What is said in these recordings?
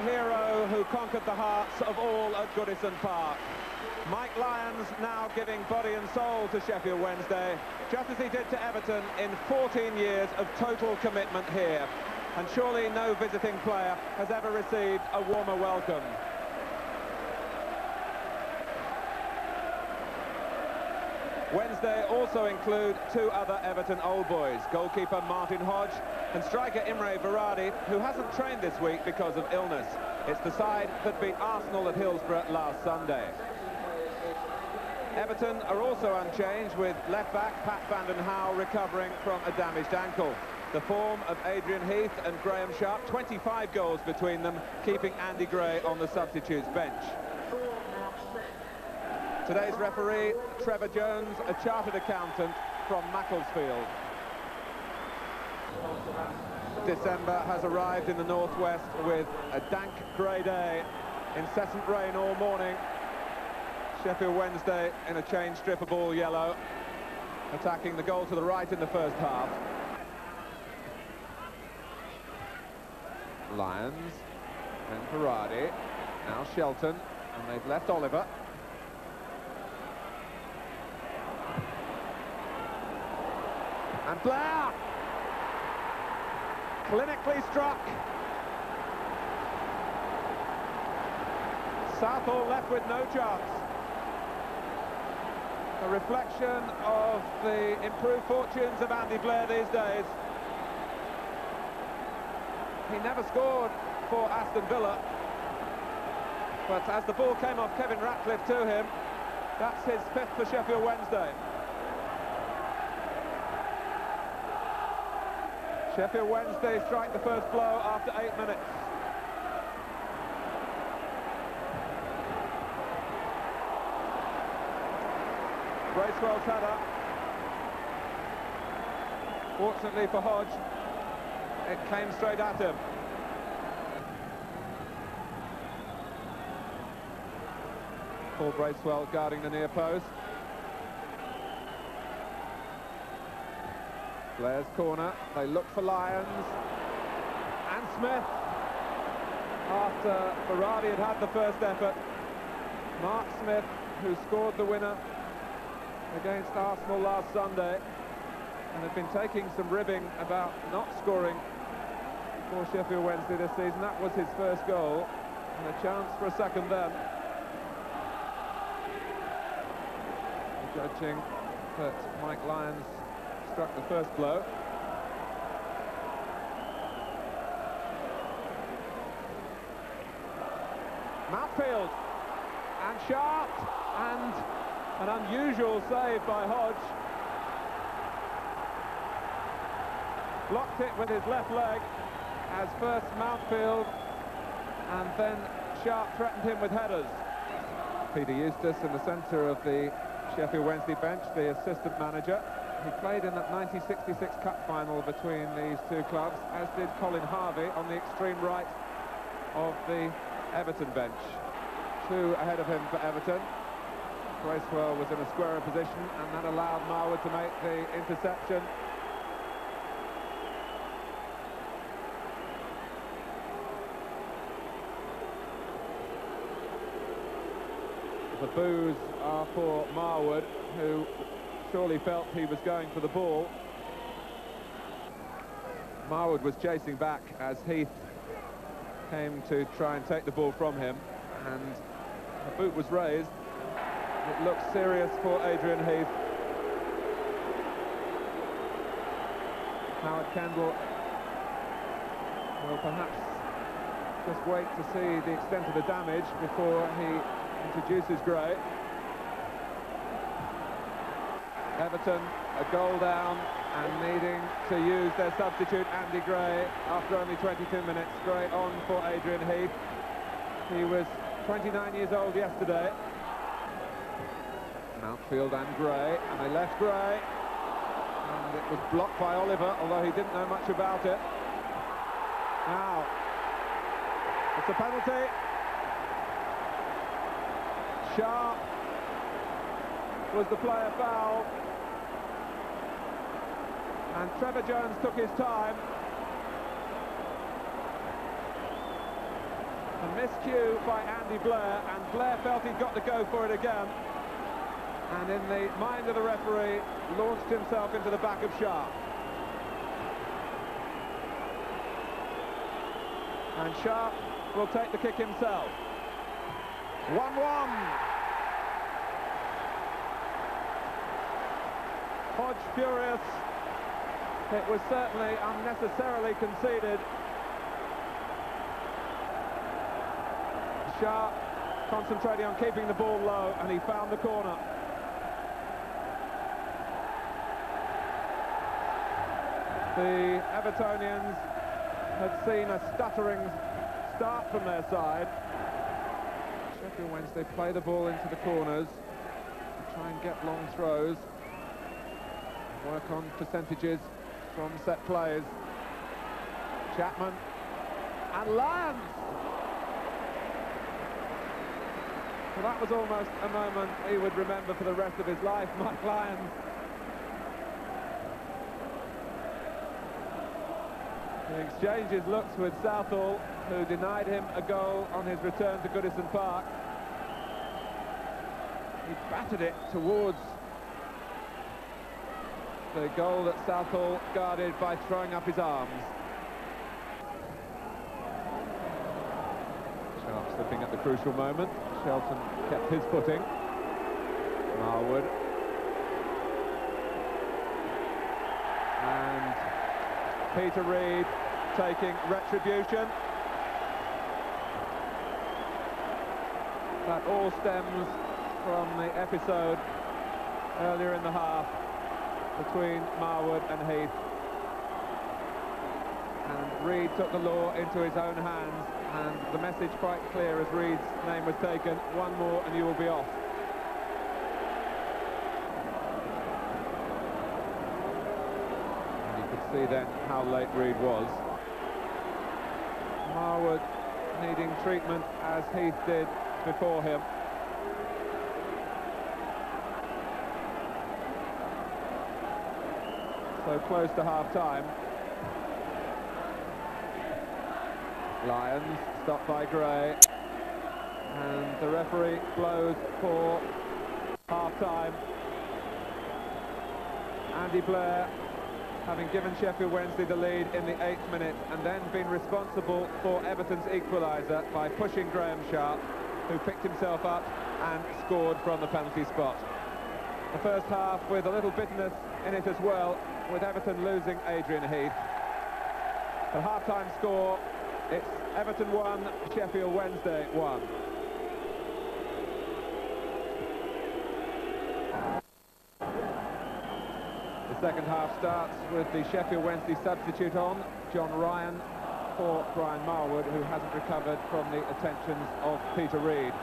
the hero who conquered the hearts of all at Goodison Park. Mike Lyons now giving body and soul to Sheffield Wednesday, just as he did to Everton in 14 years of total commitment here. And surely no visiting player has ever received a warmer welcome. Wednesday also include two other Everton old boys, goalkeeper Martin Hodge and striker Imre Varadi, who hasn't trained this week because of illness. It's the side that beat Arsenal at Hillsborough last Sunday. Everton are also unchanged, with left-back Pat van den Hauwe recovering from a damaged ankle. The form of Adrian Heath and Graham Sharp, 25 goals between them, keeping Andy Gray on the substitutes bench. Today's referee, Trevor Jones, a chartered accountant from Macclesfield. December has arrived in the northwest with a dank grey day, incessant rain all morning. Sheffield Wednesday in a change strip of all yellow, attacking the goal to the right in the first half. Lyons, then Varadi, now Shelton, and they've left Oliver. And Blair! Clinically struck. Southall left with no chance. A reflection of the improved fortunes of Andy Blair these days. He never scored for Aston Villa, but as the ball came off Kevin Ratcliffe to him, that's his fifth for Sheffield Wednesday. Sheffield Wednesday strike the first blow after 8 minutes. Bracewell's header. Fortunately for Hodge, it came straight at him. Paul Bracewell guarding the near post. Blair's corner, they look for Lyons. And Smith, after Varadi had had the first effort. Mark Smith, who scored the winner against Arsenal last Sunday, and had been taking some ribbing about not scoring for Sheffield Wednesday this season. That was his first goal, and a chance for a second then. Judging that Mike Lyons struck the first blow. Mountfield and Sharp, and an unusual save by Hodge. Blocked it with his left leg as first Mountfield and then Sharp threatened him with headers. Peter Eustace in the centre of the Sheffield Wednesday bench, the assistant manager. He played in that 1966 Cup final between these two clubs, as did Colin Harvey on the extreme right of the Everton bench. Two ahead of him for Everton. Bracewell was in a squarer position, and that allowed Marwood to make the interception. The boos are for Marwood, who surely felt he was going for the ball. Marwood was chasing back as Heath came to try and take the ball from him, and the boot was raised. It looks serious for Adrian Heath. Howard Kendall will perhaps just wait to see the extent of the damage before he introduces Gray. Everton a goal down and needing to use their substitute Andy Gray after only 22 minutes. Gray on for Adrian Heath. He was 29 years old yesterday. Mountfield and Gray, and they left Gray, and it was blocked by Oliver, although he didn't know much about it. Now it's a penalty. Sharp was the player foul, and Trevor Jones took his time. A miscue by Andy Blair, and Blair felt he'd got to go for it again. And in the mind of the referee, launched himself into the back of Sharp. And Sharp will take the kick himself. 1-1. Hodge furious. It was certainly unnecessarily conceded. Sharp concentrating on keeping the ball low, and he found the corner. The Evertonians had seen a stuttering start from their side. Sheffield Wednesday play the ball into the corners, try and get long throws, work on percentages from set plays. Chapman and Lyons. Well, that was almost a moment he would remember for the rest of his life, Mike Lyons. He exchanges looks with Southall, who denied him a goal on his return to Goodison Park. He battered it towards the goal that Southall guarded by throwing up his arms. Sharp slipping at the crucial moment. Shelton kept his footing. Marwood. And Peter Reid taking retribution. That all stems from the episode earlier in the half between Marwood and Heath. And Reid took the law into his own hands, and the message quite clear as Reid's name was taken: one more and you will be off. And you could see then how late Reid was. Marwood needing treatment as Heath did before him. So close to half-time. Lyons stopped by Gray, and the referee blows for half-time. Andy Blair, having given Sheffield Wednesday the lead in the 8th minute, and then been responsible for Everton's equaliser by pushing Graham Sharp, who picked himself up and scored from the penalty spot. The first half with a little bitterness in it as well, with Everton losing Adrian Heath. The half-time score, it's Everton 1, Sheffield Wednesday 1. The second half starts with the Sheffield Wednesday substitute on, John Ryan, for Brian Marwood, who hasn't recovered from the attentions of Peter Reid.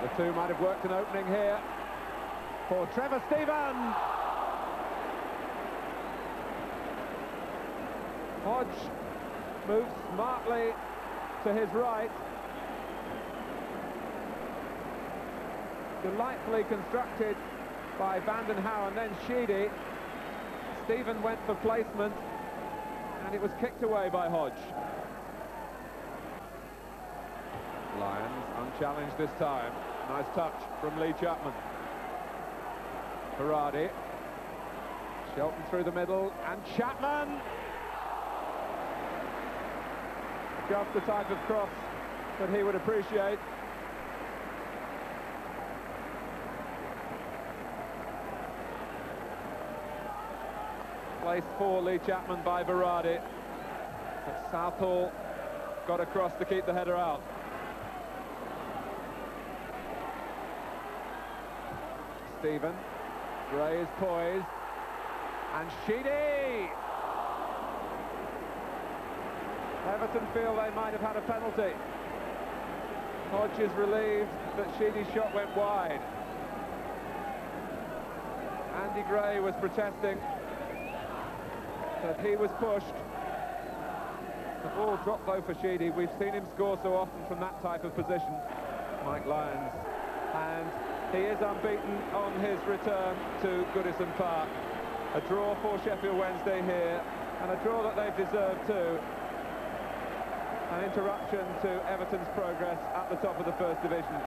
The two might have worked an opening here for Trevor Stephen. Hodge moves smartly to his right. Delightfully constructed by Vanden Houwen, and then Sheedy. Stephen went for placement, and it was kicked away by Hodge. Lyons unchallenged this time. Nice touch from Lee Chapman. Berardi. Shelton through the middle, and Chapman! Just the type of cross that he would appreciate. Placed for Lee Chapman by Berardi. But Southall got across to keep the header out. Stephen. Gray is poised. And Sheedy! Everton feel they might have had a penalty. Hodge is relieved that Sheedy's shot went wide. Andy Gray was protesting that he was pushed. The ball dropped though for Sheedy. We've seen him score so often from that type of position, Mike Lyons. And he is unbeaten on his return to Goodison Park. A draw for Sheffield Wednesday here, and a draw that they've deserved too. an interruption to Everton's progress at the top of the First Division.